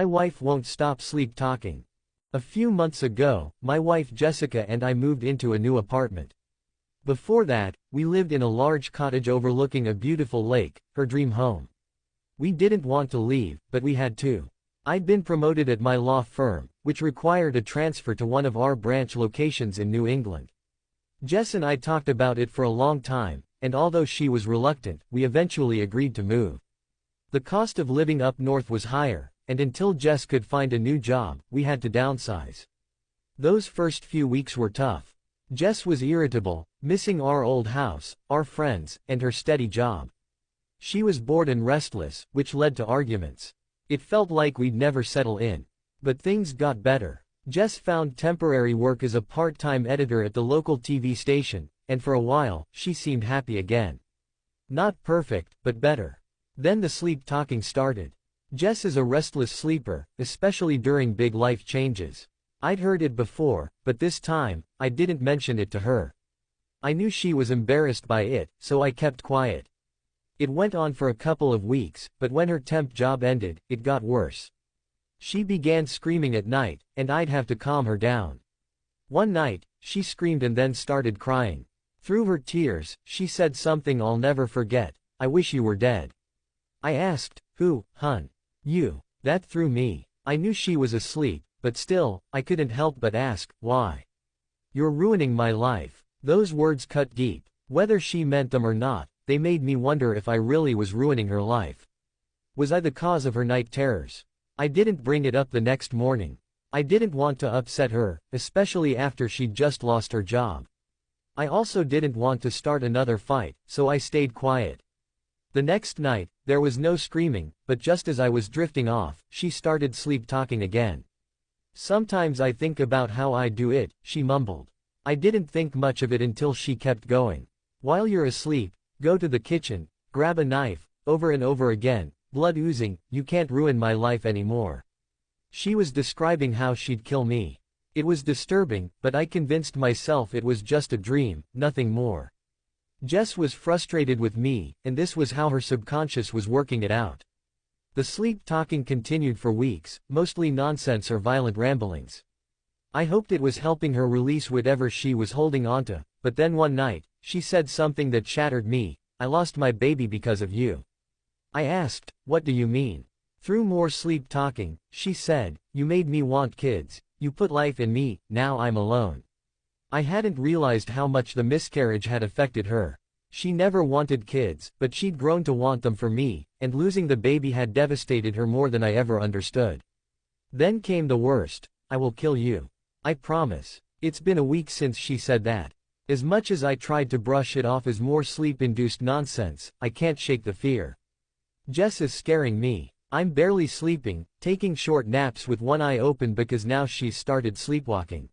My wife won't stop sleep talking. A few months ago, my wife Jessica and I moved into a new apartment. Before that, we lived in a large cottage overlooking a beautiful lake, her dream home. We didn't want to leave, but we had to. I'd been promoted at my law firm, which required a transfer to one of our branch locations in New England. Jess and I talked about it for a long time, and although she was reluctant, we eventually agreed to move. The cost of living up north was higher, and until Jess could find a new job, we had to downsize. Those first few weeks were tough. Jess was irritable, missing our old house, our friends, and her steady job. She was bored and restless, which led to arguments. It felt like we'd never settle in. But things got better. Jess found temporary work as a part-time editor at the local TV station, and for a while, she seemed happy again. Not perfect, but better. Then the sleep talking started. Jess is a restless sleeper, especially during big life changes. I'd heard it before, but this time, I didn't mention it to her. I knew she was embarrassed by it, so I kept quiet. It went on for a couple of weeks, but when her temp job ended, it got worse. She began screaming at night, and I'd have to calm her down. One night, she screamed and then started crying. Through her tears, she said something I'll never forget: "I wish you were dead." I asked, "Who, hun?" "You." That threw me. I knew she was asleep, but still, I couldn't help but ask, "Why?" "You're ruining my life." Those words cut deep. Whether she meant them or not, they made me wonder if I really was ruining her life. Was I the cause of her night terrors? I didn't bring it up the next morning. I didn't want to upset her, especially after she'd just lost her job. I also didn't want to start another fight, so I stayed quiet. The next night, there was no screaming, but just as I was drifting off, she started sleep talking again. "Sometimes I think about how I do it," she mumbled. I didn't think much of it until she kept going. "While you're asleep, go to the kitchen, grab a knife," over and over again, blood oozing. "You can't ruin my life anymore." She was describing how she'd kill me. It was disturbing, but I convinced myself it was just a dream, nothing more. Jess was frustrated with me, and this was how her subconscious was working it out. The sleep talking continued for weeks, mostly nonsense or violent ramblings. I hoped it was helping her release whatever she was holding onto, but then one night, she said something that shattered me: "I lost my baby because of you." I asked, "What do you mean?" Through more sleep talking, she said, "You made me want kids, you put life in me, now I'm alone." I hadn't realized how much the miscarriage had affected her. She never wanted kids, but she'd grown to want them for me, and losing the baby had devastated her more than I ever understood. Then came the worst: "I will kill you. I promise." It's been a week since she said that. As much as I tried to brush it off as more sleep-induced nonsense, I can't shake the fear. Jess is scaring me. I'm barely sleeping, taking short naps with one eye open because now she's started sleepwalking.